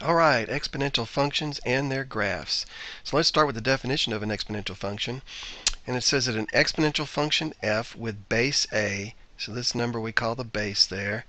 Alright, exponential functions and their graphs. So let's start with the definition of an exponential function. And it says that an exponential function f with base a, so this number we call the base there,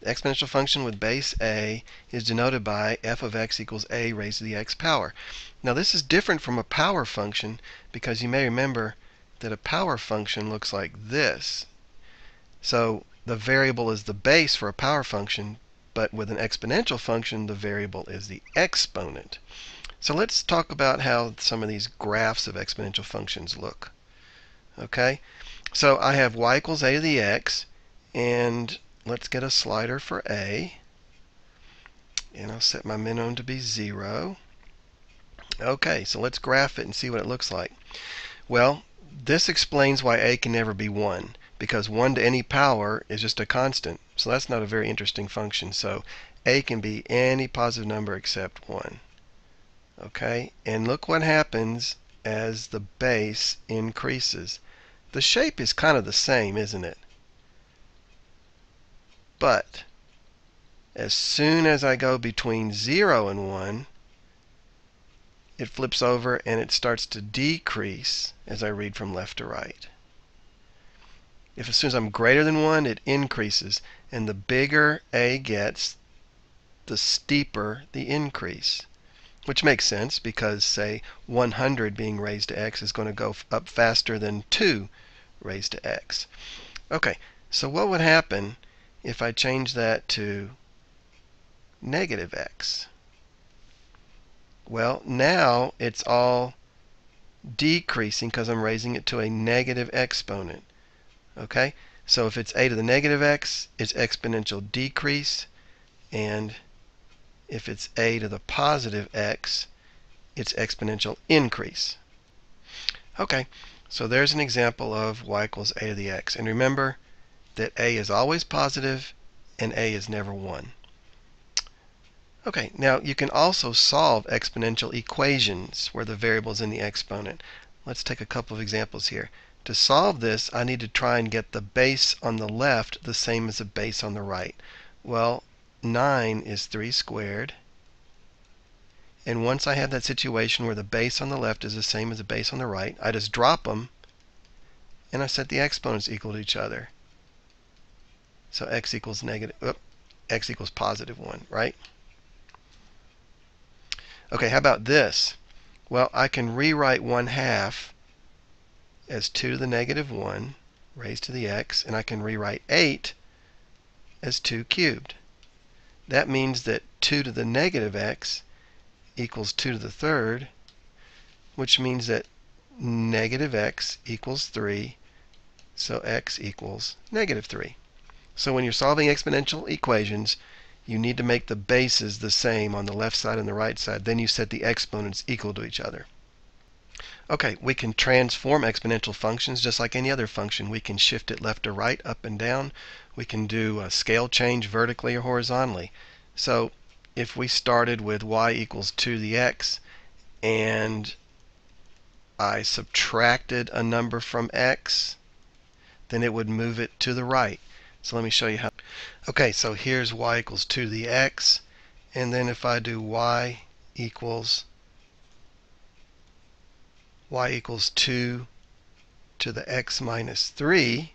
the exponential function with base a is denoted by f of x equals a raised to the x power. Now this is different from a power function because you may remember that a power function looks like this. So the variable is the base for a power function, but with an exponential function, the variable is the exponent. So let's talk about how some of these graphs of exponential functions look. Okay, so I have y equals a to the x, and let's get a slider for a. And I'll set my minimum to be 0. Okay, so let's graph it and see what it looks like. Well, this explains why a can never be 1. Because 1 to any power is just a constant. So that's not a very interesting function. So a can be any positive number except 1. Okay, and look what happens as the base increases. The shape is kind of the same, isn't it? But as soon as I go between 0 and 1, it flips over and it starts to decrease as I read from left to right. If as soon as I'm greater than 1, it increases. And the bigger a gets, the steeper the increase. Which makes sense because, say, 100 being raised to x is going to go up faster than 2 raised to x. Okay, so what would happen if I change that to negative x? Well, now it's all decreasing because I'm raising it to a negative exponent. Okay, so if it's a to the negative x, it's exponential decrease, and if it's a to the positive x, it's exponential increase. Okay, so there's an example of y equals a to the x. And remember that a is always positive and a is never 1. Okay, now you can also solve exponential equations where the variable is in the exponent. Let's take a couple of examples here. To solve this, I need to try and get the base on the left the same as the base on the right. Well, 9 is 3 squared. And once I have that situation where the base on the left is the same as the base on the right, I just drop them, and I set the exponents equal to each other. So x equals positive 1, right? Okay, how about this? Well, I can rewrite 1/2 as 2 to the negative 1 raised to the x, and I can rewrite 8 as 2 cubed. That means that 2 to the negative x equals 2 to the third, which means that negative x equals 3, so x equals negative 3. So when you're solving exponential equations, you need to make the bases the same on the left side and the right side. Then you set the exponents equal to each other. Okay, we can transform exponential functions just like any other function. We can shift it left or right, up and down. We can do a scale change vertically or horizontally. So if we started with y equals 2 to the x and I subtracted a number from x, then it would move it to the right. So let me show you how. Okay, so here's y equals 2 to the x, and then if I do y equals 2 to the x minus 3,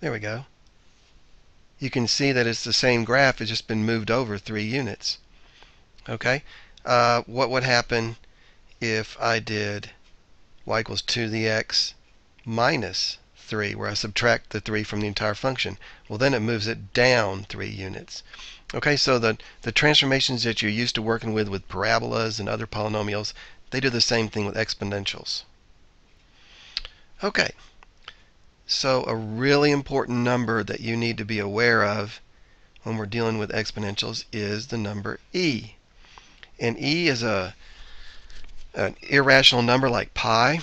there we go. You can see that it's the same graph, it's just been moved over 3 units. Okay, what would happen if I did y equals 2 to the x minus 3, where I subtract the 3 from the entire function? Well, then it moves it down 3 units. Okay, so the transformations that you're used to working with parabolas and other polynomials, they do the same thing with exponentials. Okay, so a really important number that you need to be aware of when we're dealing with exponentials is the number e. And e is an irrational number like pi.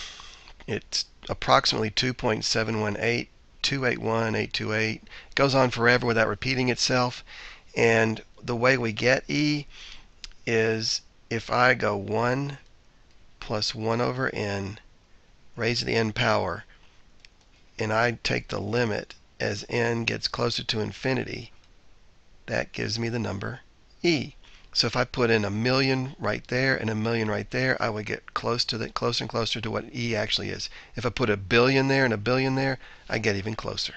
It's approximately 2.718281828. It goes on forever without repeating itself. And the way we get e is if I go 1 plus 1 over n raised to the n power, and I take the limit as n gets closer to infinity, that gives me the number e. So if I put in a million right there and a million right there, I would get closer and closer to what e actually is. If I put a billion there and a billion there, I get even closer.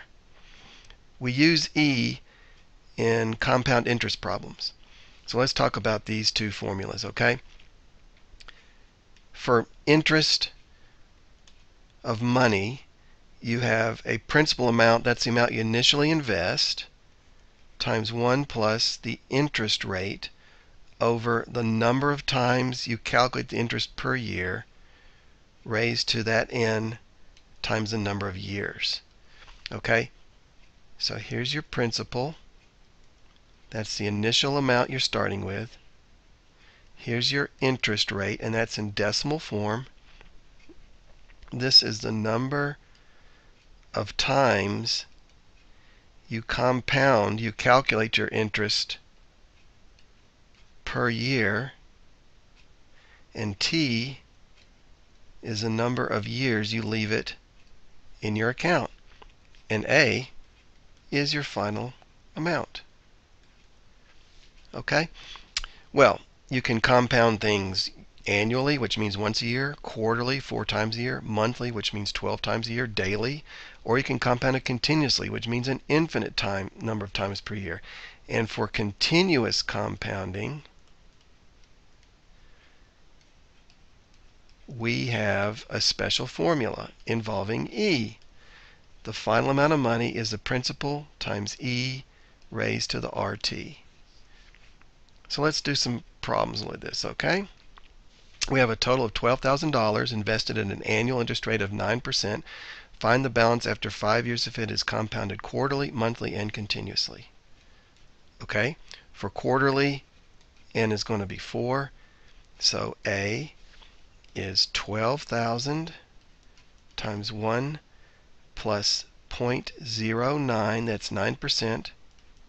We use e in compound interest problems. So let's talk about these two formulas, okay? For interest of money, you have a principal amount, that's the amount you initially invest, times 1 plus the interest rate over the number of times you calculate the interest per year, raised to that n times the number of years. Okay? So here's your principal. That's the initial amount you're starting with. Here's your interest rate, and that's in decimal form. This is the number of times you compound, you calculate your interest per year, and t is the number of years you leave it in your account, and a is your final amount. Okay? Well, you can compound things annually, which means once a year, quarterly, 4 times a year, monthly, which means 12 times a year, daily, or you can compound it continuously, which means an infinite number of times per year. And for continuous compounding, we have a special formula involving e. The final amount of money is the principal times e raised to the RT. So let's do some problems with this, okay? We have a total of $12,000 invested at an annual interest rate of 9%. Find the balance after 5 years if it is compounded quarterly, monthly, and continuously. Okay? For quarterly, n is going to be 4. So A is 12,000 times 1 plus 0.09, that's 9%,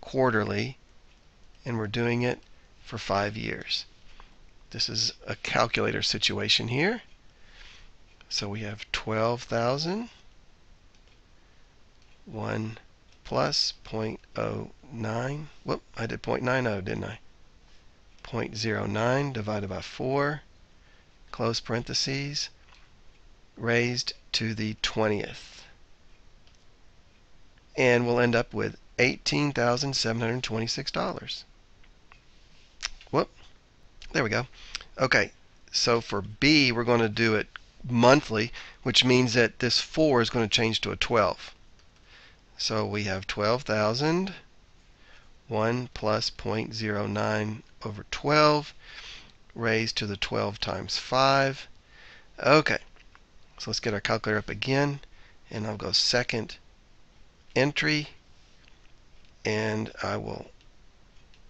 quarterly, and we're doing it for 5 years. This is a calculator situation here. So we have 12,000, 1 plus 0.09. Whoop, I did 0.90, didn't I? 0.09 divided by 4, close parentheses, raised to the 20th. And we'll end up with $18,726. Whoop. There we go. Okay, so for B, we're going to do it monthly, which means that this 4 is going to change to a 12. So we have 12,000, 1 plus 0.09 over 12, raised to the 12 times 5. Okay, so let's get our calculator up again, and I'll go second entry, and I will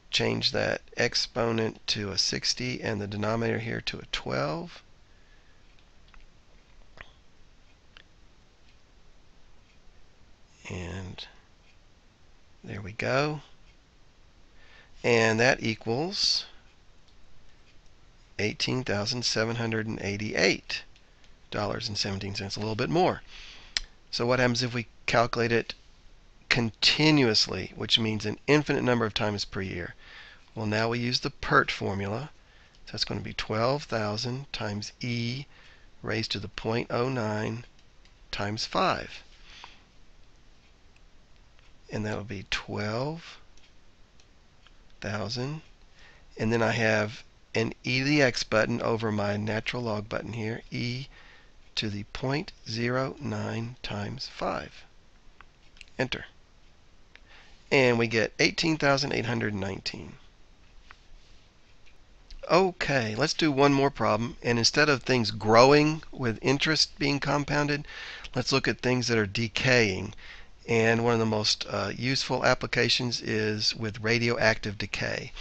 change that exponent to a 60 and the denominator here to a 12. And there we go. And that equals $18,788.17, a little bit more. So what happens if we calculate it continuously, which means an infinite number of times per year? Well, now we use the PERT formula. So that's going to be 12,000 times e raised to the 0.09 times 5. And that'll be 12,000. And then I have an e to the x button over my natural log button here, e to the 0.09 times 5. Enter. And we get 18,819. Okay, let's do one more problem. And instead of things growing with interest being compounded, let's look at things that are decaying. And one of the most useful applications is with radioactive decay.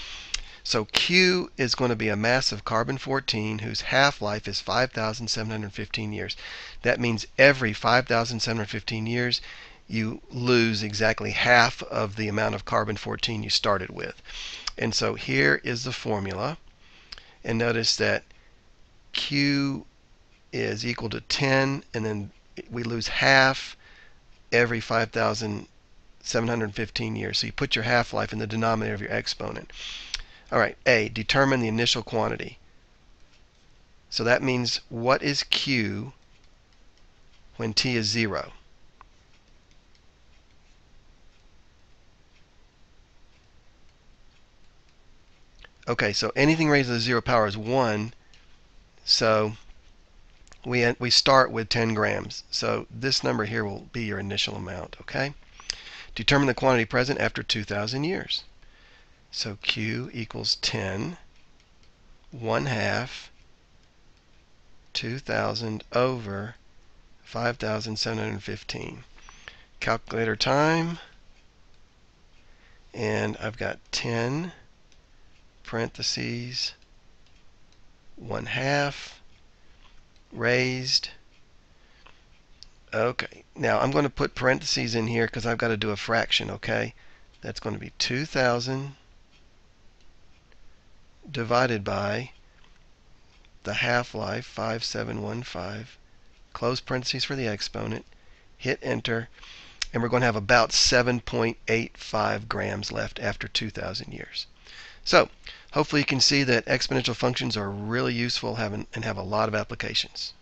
So Q is going to be a mass of carbon-14 whose half-life is 5,715 years. That means every 5,715 years you lose exactly half of the amount of carbon-14 you started with. And so here is the formula. And notice that Q is equal to 10, and then we lose half every 5,000 715 years. So you put your half-life in the denominator of your exponent. All right, A, determine the initial quantity. So that means what is Q when t is 0? Okay, so anything raised to the 0 power is 1. So we start with 10 grams. So this number here will be your initial amount, okay? Determine the quantity present after 2,000 years. So Q equals 10, 1/2, 2,000 over 5,715. Calculator time, and I've got 10 parentheses 1/2 raised. Okay, now I'm going to put parentheses in here because I've got to do a fraction, okay? That's going to be 2,000 divided by the half-life, 5715, close parentheses for the exponent, hit enter, and we're going to have about 7.85 grams left after 2,000 years. So, hopefully you can see that exponential functions are really useful and have a lot of applications.